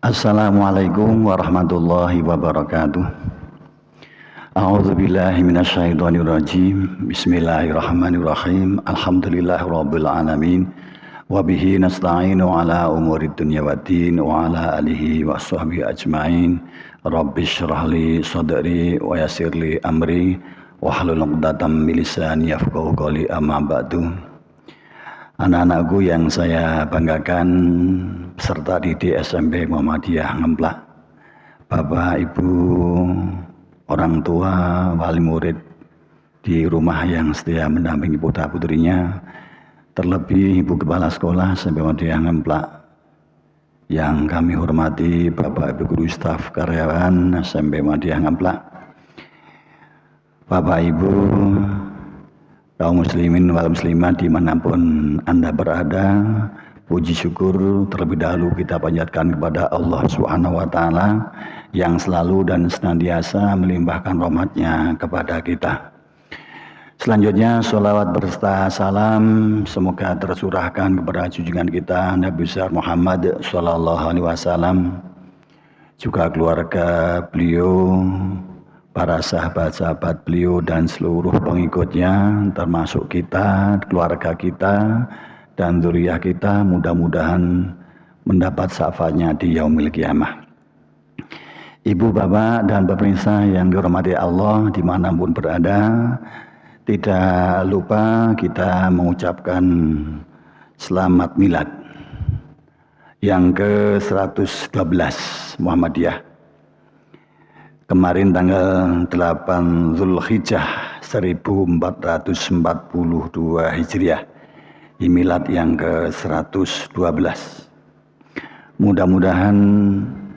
Assalamualaikum warahmatullahi wabarakatuh. A'udzu billahi minasyaitonir rajim. Bismillahirrahmanirrahim. Alhamdulillahirabbil alamin. Wa bihi nasta'inu ala umurid dunya waddin wa ala alihi washabbihi ajmain. Rabbish shrah li sadri wa yassir li amri wahlul 'uqdatam min lisani yafqahu qawli amma ba'du. Anak-anakku yang saya banggakan peserta didik SMP Muhammadiyah Ngemplak, Bapak, Ibu, orang tua, wali murid di rumah yang setia mendampingi putra-putrinya, terlebih Ibu Kepala Sekolah SMP Muhammadiyah Ngemplak yang kami hormati, Bapak, Ibu Guru, staf karyawan SMP Muhammadiyah Ngemplak, Bapak, Ibu, kaum muslimin wal muslimat dimanapun Anda berada, puji syukur terlebih dahulu kita panjatkan kepada Allah Subhanahu wa Ta'ala yang selalu dan senantiasa melimpahkan rahmat-Nya kepada kita. Selanjutnya sholawat berserta salam semoga tercurahkan kepada junjungan kita Nabi besar Muhammad Sallallahu Alaihi Wasallam, juga keluarga beliau, para sahabat-sahabat beliau dan seluruh pengikutnya, termasuk kita, keluarga kita, dan zuriyah kita, mudah-mudahan mendapat syafaatnya di yaumil qiyamah. Ibu, Bapak, dan pemirsa yang dihormati Allah dimanapun berada, tidak lupa kita mengucapkan selamat milad yang ke-112 Muhammadiyah. Kemarin tanggal 8 Zulhijjah 1442 Hijriah, milad yang ke-112. Mudah-mudahan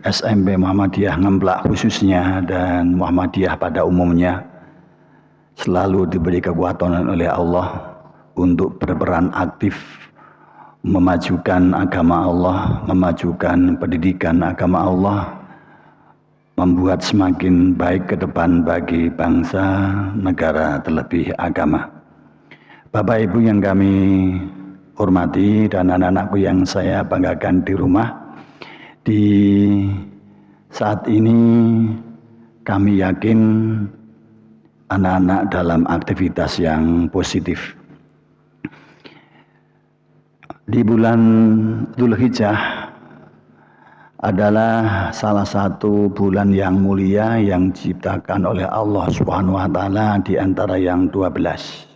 SMP Muhammadiyah Ngemplak khususnya dan Muhammadiyah pada umumnya selalu diberi kekuatan oleh Allah untuk berperan aktif memajukan agama Allah, memajukan pendidikan agama Allah, membuat semakin baik ke depan bagi bangsa, negara, terlebih agama. Bapak Ibu yang kami hormati dan anak-anakku yang saya banggakan di rumah, di saat ini kami yakin anak-anak dalam aktivitas yang positif. Di bulan Dzulhijjah adalah salah satu bulan yang mulia yang diciptakan oleh Allah Subhanahu wa Ta'ala di antara yang 12.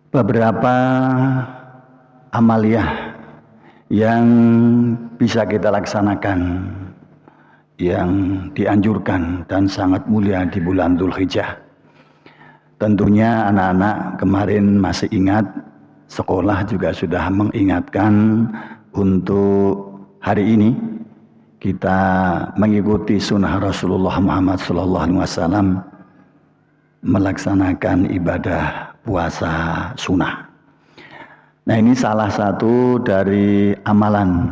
Beberapa amaliyah yang bisa kita laksanakan, yang dianjurkan dan sangat mulia di bulan Dzulhijjah. Tentunya anak-anak kemarin masih ingat, sekolah juga sudah mengingatkan untuk hari ini kita mengikuti sunnah Rasulullah Muhammad SAW melaksanakan ibadah puasa sunnah. Nah, ini salah satu dari amalan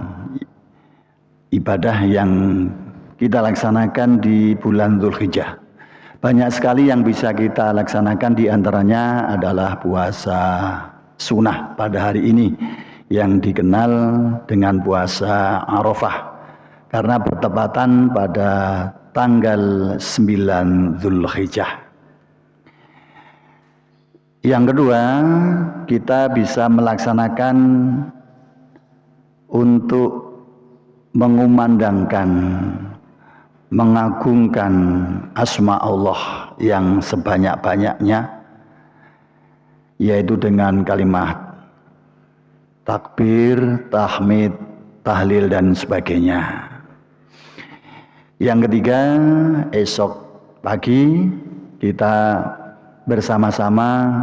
ibadah yang kita laksanakan di bulan Dzulhijjah. Banyak sekali yang bisa kita laksanakan, di antaranya adalah puasa sunnah pada hari ini yang dikenal dengan puasa Arafah, karena bertepatan pada tanggal 9 Dzulhijjah. Yang kedua, kita bisa melaksanakan untuk mengumandangkan, mengagungkan asma Allah yang sebanyak-banyaknya, yaitu dengan kalimat takbir, tahmid, tahlil, dan sebagainya. Yang ketiga, esok pagi kita bersama-sama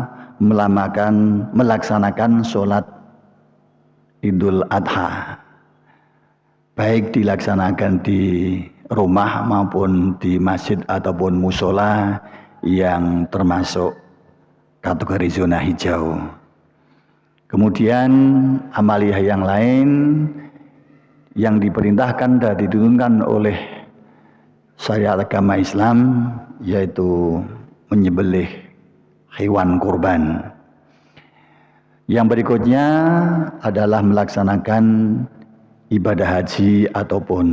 melaksanakan sholat Idul Adha, baik dilaksanakan di rumah maupun di masjid ataupun musola yang termasuk kategori zona hijau. Kemudian amaliyah yang lain yang diperintahkan dan diturunkan oleh syariat agama Islam, yaitu menyembelih hewan kurban. Yang berikutnya adalah melaksanakan ibadah haji ataupun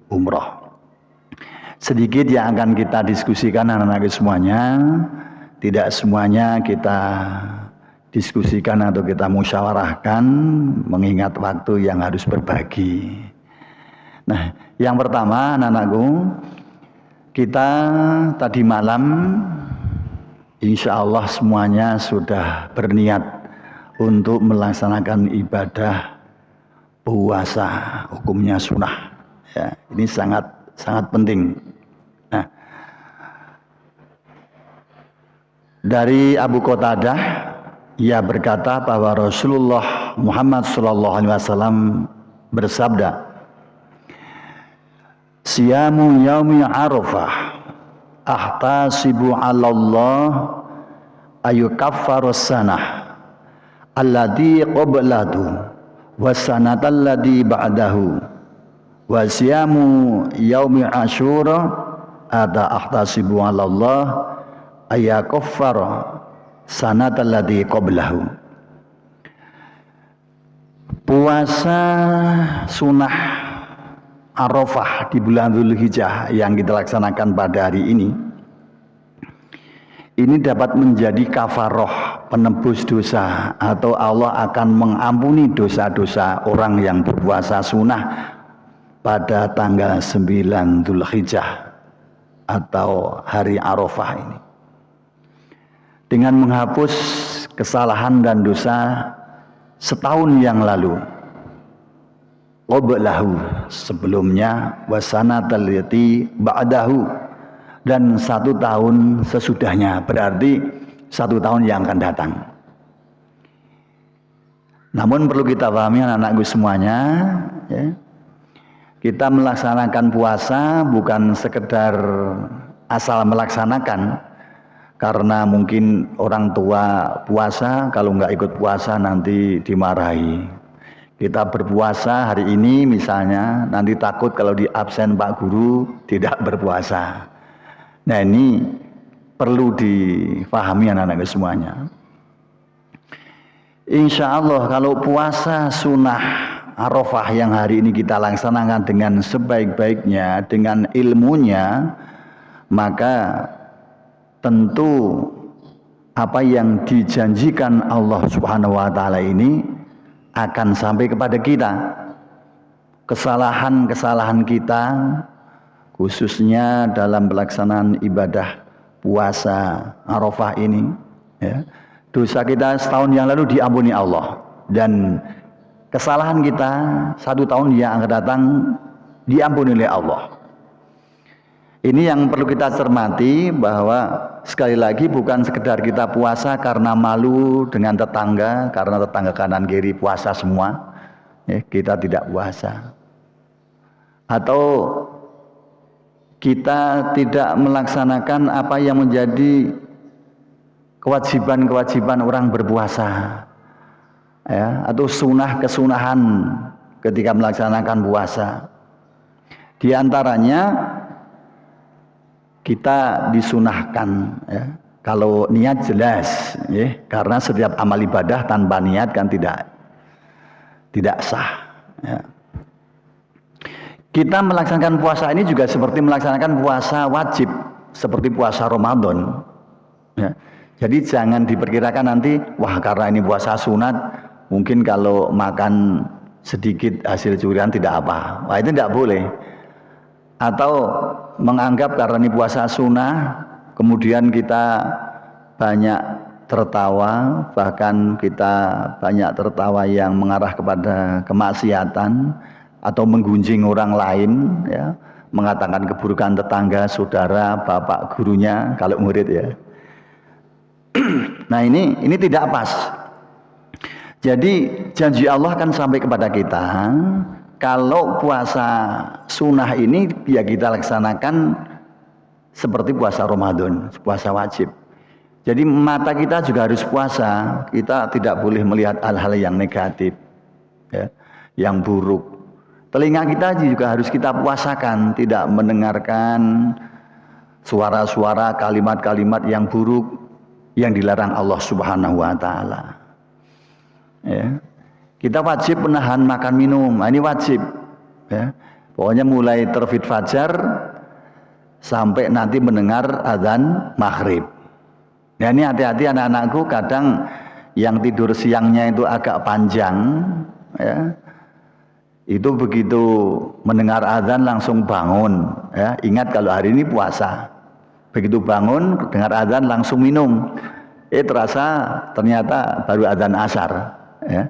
umroh. Sedikit yang akan kita diskusikan anak-anak semuanya, tidak semuanya kita diskusikan atau kita musyawarahkan mengingat waktu yang harus berbagi. Nah, yang pertama anak-anakku, kita tadi malam insya Allah semuanya sudah berniat untuk melaksanakan ibadah puasa, hukumnya sunnah. Ya, ini sangat penting. Nah, dari Abu Qatadah ia berkata bahwa Rasulullah Muhammad SAW bersabda, "Siyamu yaumi Arafah ahtasibu 'ala Allah ayukaffaru sanah alladhi qablahu wasanata alladhi ba'dahu wa siyamu yaumi Asyura ada ahtasibu 'ala Allah ayakaffara sanata alladhi qablahu." Puasa sunnah Arafah di bulan Dzulhijjah yang kita laksanakan pada hari ini dapat menjadi kafaroh, penebus dosa, atau Allah akan mengampuni dosa-dosa orang yang berpuasa sunnah pada tanggal 9 Dzulhijjah atau hari Arafah ini, dengan menghapus kesalahan dan dosa setahun yang lalu, qablahu sebelumnya, wasanatal lati ba'dahu dan 1 tahun sesudahnya, berarti 1 tahun yang akan datang. Namun perlu kita pahami anak-anakku semuanya, ya, kita melaksanakan puasa bukan sekedar asal melaksanakan, karena mungkin orang tua puasa, kalau nggak ikut puasa nanti dimarahi. Kita berpuasa hari ini misalnya, nanti takut kalau di absen Pak Guru tidak berpuasa. Nah, ini perlu difahami anak-anak semuanya. Insya Allah kalau puasa sunnah Arafah yang hari ini kita laksanakan dengan sebaik-baiknya, dengan ilmunya, maka tentu apa yang dijanjikan Allah Subhanahu wa taala ini akan sampai kepada kita. Kesalahan-kesalahan kita khususnya dalam pelaksanaan ibadah puasa Arafah ini, ya, dosa kita setahun yang lalu diampuni Allah, dan kesalahan kita 1 tahun yang akan datang diampuni oleh Allah. Ini yang perlu kita cermati, bahwa sekali lagi bukan sekedar kita puasa karena malu dengan tetangga, karena tetangga kanan kiri puasa semua, ya, kita tidak puasa, atau kita tidak melaksanakan apa yang menjadi kewajiban-kewajiban orang berpuasa, ya, atau kesunahan ketika melaksanakan puasa. Di antaranya kita disunahkan, ya, kalau niat jelas, ya, karena setiap amal ibadah tanpa niat kan tidak sah, ya. Kita melaksanakan puasa ini juga seperti melaksanakan puasa wajib, seperti puasa Ramadan, ya. Jadi jangan diperkirakan nanti, wah karena ini puasa sunat, mungkin kalau makan sedikit hasil curian tidak apa. Wah, itu tidak boleh. Atau menganggap karena ini puasa sunnah, kemudian kita banyak tertawa, bahkan kita banyak tertawa yang mengarah kepada kemaksiatan, atau menggunjing orang lain, ya, mengatakan keburukan tetangga, saudara, bapak gurunya, kalau murid, ya. Nah, ini tidak pas. Jadi janji Allah kan sampai kepada kita, kalau puasa sunnah ini ya kita laksanakan seperti puasa Ramadan, puasa wajib. Jadi mata kita juga harus puasa, kita tidak boleh melihat hal-hal yang negatif, ya, yang buruk. Telinga kita juga harus kita puasakan, tidak mendengarkan suara-suara, kalimat-kalimat yang buruk yang dilarang Allah Subhanahu wa taala. Ya. Kita wajib menahan makan minum, ini wajib. ya. Pokoknya mulai terbit fajar sampai nanti mendengar azan maghrib. Ya, ini hati-hati anak-anakku, kadang yang tidur siangnya itu agak panjang, ya. Itu begitu mendengar azan langsung bangun, ya. Ingat kalau hari ini puasa. Begitu bangun dengar azan langsung minum. Terasa ternyata baru azan asar, ya.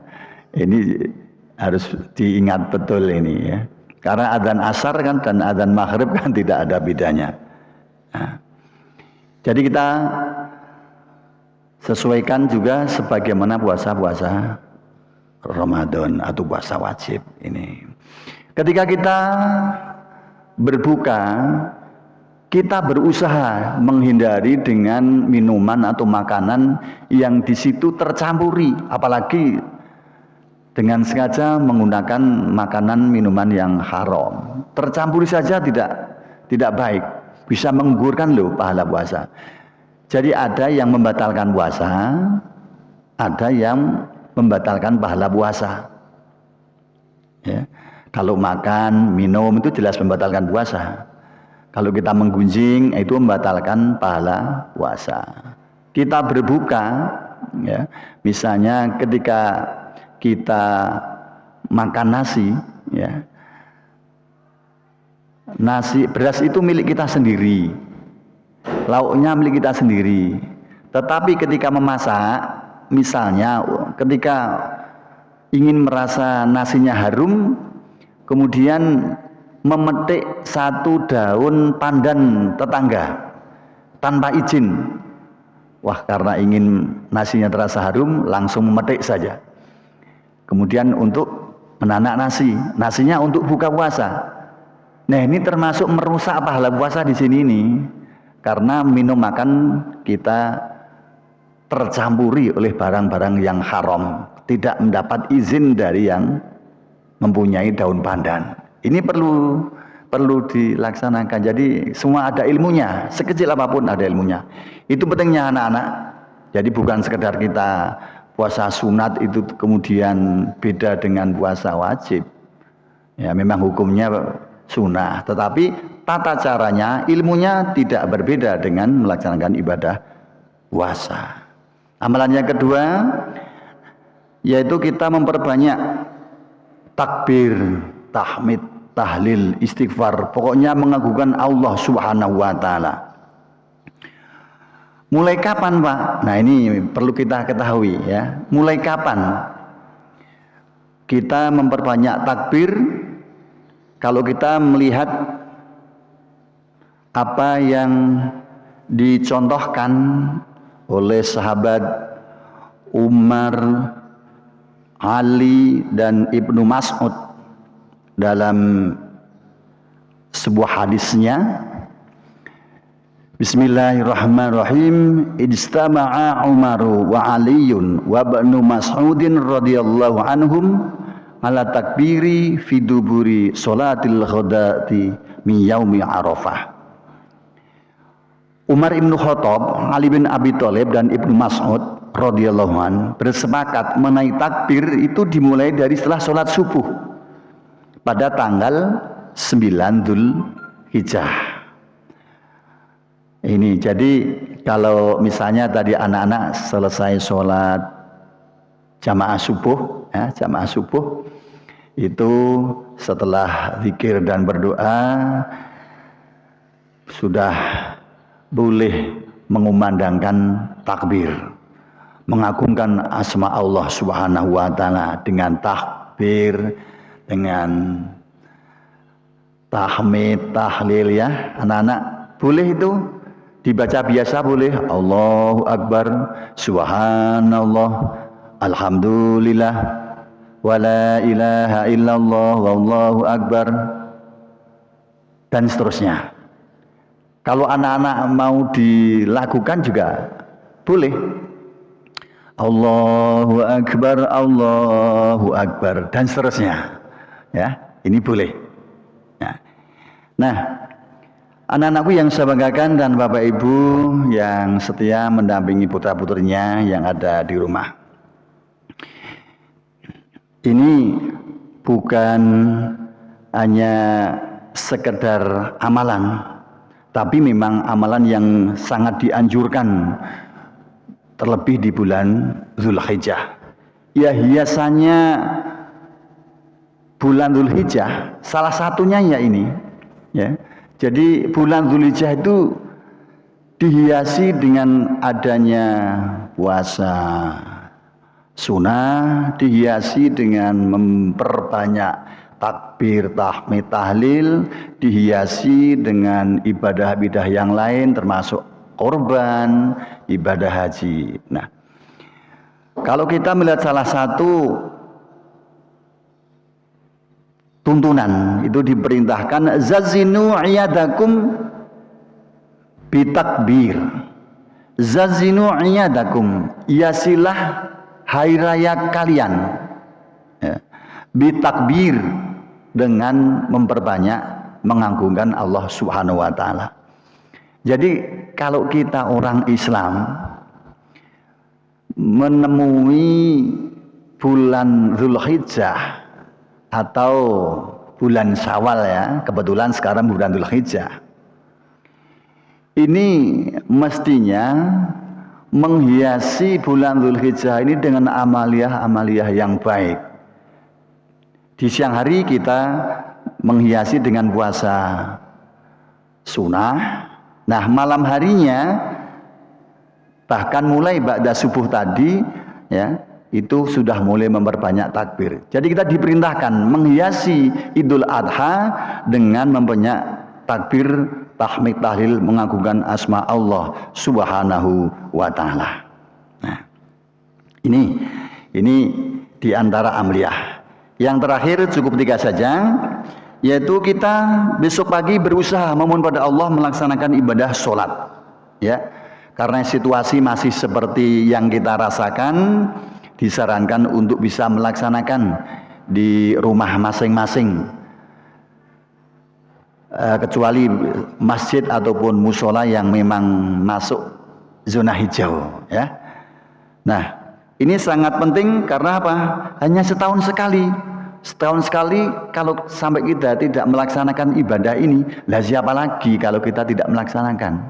Ini harus diingat betul ini, ya. Karena azan asar kan dan azan maghrib kan tidak ada bedanya. Nah, jadi kita sesuaikan juga sebagaimana puasa-puasa Ramadan atau puasa wajib ini. Ketika kita berbuka, kita berusaha menghindari dengan minuman atau makanan yang di situ tercampuri, apalagi dengan sengaja menggunakan makanan minuman yang haram. Tercampuri saja tidak baik, bisa menggugurkan loh pahala puasa. Jadi ada yang membatalkan puasa, ada yang membatalkan pahala puasa. Ya. Kalau makan, minum itu jelas membatalkan puasa. Kalau kita menggunjing itu membatalkan pahala puasa. Kita berbuka, ya, misalnya ketika kita makan nasi, ya, nasi beras itu milik kita sendiri, lauknya milik kita sendiri. Tetapi ketika memasak, misalnya ketika ingin merasa nasinya harum, kemudian memetik satu daun pandan tetangga tanpa izin. Wah, karena ingin nasinya terasa harum, langsung memetik saja. Kemudian untuk menanak nasi, nasinya untuk buka puasa. Nah, ini termasuk merusak pahala puasa di sini nih. Karena minum makan kita tercampuri oleh barang-barang yang haram, tidak mendapat izin dari yang mempunyai daun pandan. Ini perlu dilaksanakan. Jadi semua ada ilmunya, sekecil apapun ada ilmunya. Itu pentingnya anak-anak. Jadi bukan sekedar kita puasa sunat itu kemudian beda dengan puasa wajib. Ya, memang hukumnya sunnah, tetapi tata caranya, ilmunya tidak berbeda dengan melaksanakan ibadah puasa. Amalan yang kedua yaitu kita memperbanyak takbir, tahmid, tahlil, istighfar, pokoknya mengagungkan Allah Subhanahu wa taala. Mulai kapan, Pak? Nah, ini perlu kita ketahui, ya. Mulai kapan kita memperbanyak takbir? Kalau kita melihat apa yang dicontohkan oleh sahabat Umar, Ali, dan Ibnu Mas'ud dalam sebuah hadisnya, Bismillahirrahmanirrahim. Ijtama'a Umaru wa Aliyun wa Ibnu Mas'udin radhiyallahu anhum ala takbiri fi duburi salatil ghadati min yaumi Arafah. Umar Ibnu Khattab, Ali bin Abi Thalib, dan Ibnu Mas'ud radhiyallahu an bersepakat mengenai takbir itu dimulai dari setelah sholat subuh pada tanggal 9 Dzulhijjah. Ini jadi kalau misalnya tadi anak-anak selesai sholat jamaah subuh, ya, jamaah subuh itu setelah zikir dan berdoa sudah boleh mengumandangkan takbir, mengagungkan asma Allah Subhanahu wa taala dengan takbir, dengan tahmid, tahlil, ya. Anak-anak boleh itu dibaca biasa, boleh Allahu Akbar, Subhanallah, Alhamdulillah, wala ilaha illallah, wallahu akbar, dan seterusnya. Kalau anak-anak mau dilakukan juga boleh Allahu Akbar, Allahu Akbar, dan seterusnya, ya. Ini boleh, ya. Nah, anak-anakku yang saya banggakan dan Bapak Ibu yang setia mendampingi putra-putrinya yang ada di rumah, ini bukan hanya sekedar amalan, tapi memang amalan yang sangat dianjurkan, terlebih di bulan Zulhijjah. Ya, hiasannya bulan Zulhijjah salah satunya ya ini, ya. Jadi bulan Zulhijjah itu dihiasi dengan adanya puasa sunnah, dihiasi dengan memperbanyak takbir, tahmid, tahlil, dihiasi dengan ibadah-ibadah yang lain termasuk korban, ibadah haji. Nah, kalau kita melihat salah satu tuntunan itu diperintahkan zazinu iyadakum bitakbir. Zazinu iyadakum, hiasilah hari raya kalian, ya, bitakbir, dengan memperbanyak mengagungkan Allah Subhanahu wa taala. Jadi kalau kita orang Islam menemui bulan Zulhijjah atau bulan Syawal, ya, kebetulan sekarang bulan Zulhijjah, ini mestinya menghiasi bulan Zulhijjah ini dengan amaliyah yang baik. Di siang hari kita menghiasi dengan puasa sunnah. Nah, malam harinya bahkan mulai ba'da subuh tadi, ya, itu sudah mulai memperbanyak takbir. Jadi kita diperintahkan menghiasi Idul Adha dengan memperbanyak takbir, tahmid, tahlil, mengagungkan asma Allah Subhanahu wa taala. Nah, ini di antara amaliyah. Yang terakhir cukup 3 saja, yaitu kita besok pagi berusaha memohon pada Allah melaksanakan ibadah sholat, ya, karena situasi masih seperti yang kita rasakan, disarankan untuk bisa melaksanakan di rumah masing-masing, kecuali masjid ataupun musola yang memang masuk zona hijau, ya. Nah, ini sangat penting karena apa? Hanya setahun sekali kalau sampai kita tidak melaksanakan ibadah ini, lah siapa lagi kalau kita tidak melaksanakan?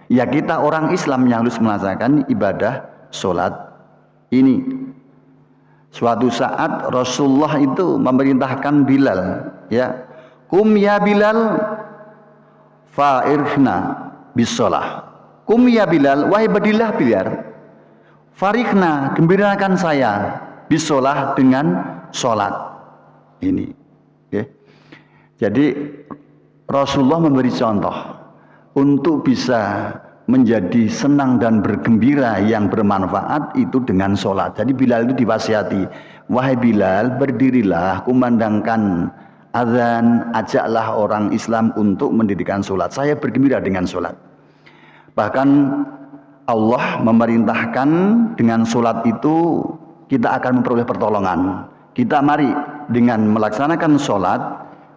Ya kita orang Islam yang harus melaksanakan ibadah sholat ini. Suatu saat Rasulullah itu memerintahkan Bilal, ya, kum ya Bilal fa'irhna bisolah. Kum ya Bilal, wahai berdirilah Bilal, farihna, gembirakan saya, bisolah, dengan sholat ini, okay. Jadi Rasulullah memberi contoh untuk bisa menjadi senang dan bergembira yang bermanfaat itu dengan sholat. Jadi Bilal itu diwasiati, wahai Bilal, berdirilah, kumandangkan azan, ajaklah orang Islam untuk mendirikan sholat. Saya bergembira dengan sholat. Bahkan Allah memerintahkan dengan sholat itu kita akan memperoleh pertolongan. Kita mari dengan melaksanakan sholat,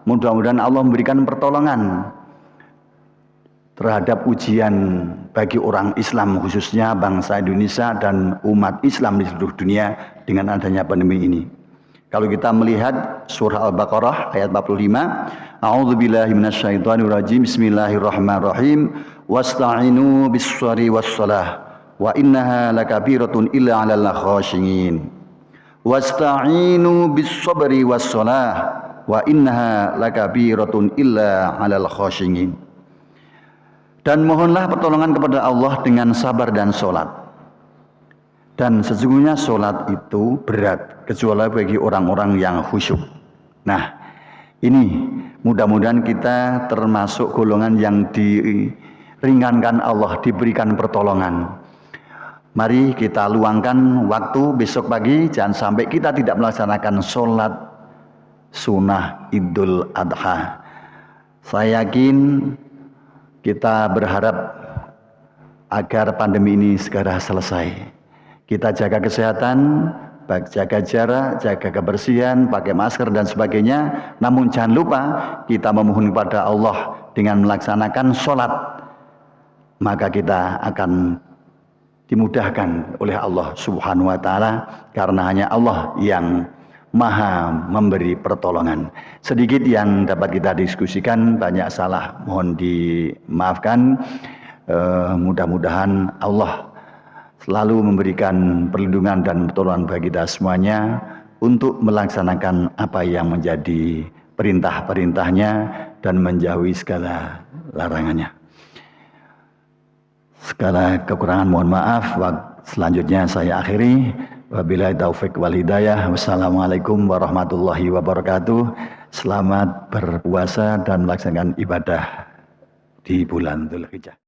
mudah-mudahan Allah memberikan pertolongan terhadap ujian bagi orang Islam, khususnya bangsa Indonesia dan umat Islam di seluruh dunia dengan adanya pandemi ini. Kalau kita melihat surah Al-Baqarah ayat 45, A'udzubillahi minasyaitonirrajim, Bismillahirrahmanirrahim, wasta'inu bis-shabri was-shalah wa innaha lakabiratun illa 'alal khashiyin. Wasta'inu bis-sabri was-shalah wa innaha lakabiratun illa 'alal khashiyin. Dan mohonlah pertolongan kepada Allah dengan sabar dan sholat. Dan sesungguhnya sholat itu berat kecuali bagi orang-orang yang khusyuk. Nah, ini mudah-mudahan kita termasuk golongan yang diringankan Allah, diberikan pertolongan. Mari kita luangkan waktu besok pagi, jangan sampai kita tidak melaksanakan sholat sunnah Idul Adha. Saya yakin kita berharap agar pandemi ini segera selesai. Kita jaga kesehatan, jaga jarak, jaga kebersihan, pakai masker dan sebagainya. Namun jangan lupa kita memohon kepada Allah dengan melaksanakan sholat, maka kita akan dimudahkan oleh Allah Subhanahu wa taala, karena hanya Allah yang Maha memberi pertolongan. Sedikit yang dapat kita diskusikan, banyak salah mohon dimaafkan. Mudah-mudahan Allah selalu memberikan perlindungan dan pertolongan bagi kita semuanya untuk melaksanakan apa yang menjadi perintah-perintahnya dan menjauhi segala larangannya. Segala kekurangan mohon maaf. Selanjutnya saya akhiri. Wabillahi taufik wal hidayah. Wassalamualaikum warahmatullahi wabarakatuh. Selamat berpuasa dan melaksanakan ibadah di bulan Dzulhijjah.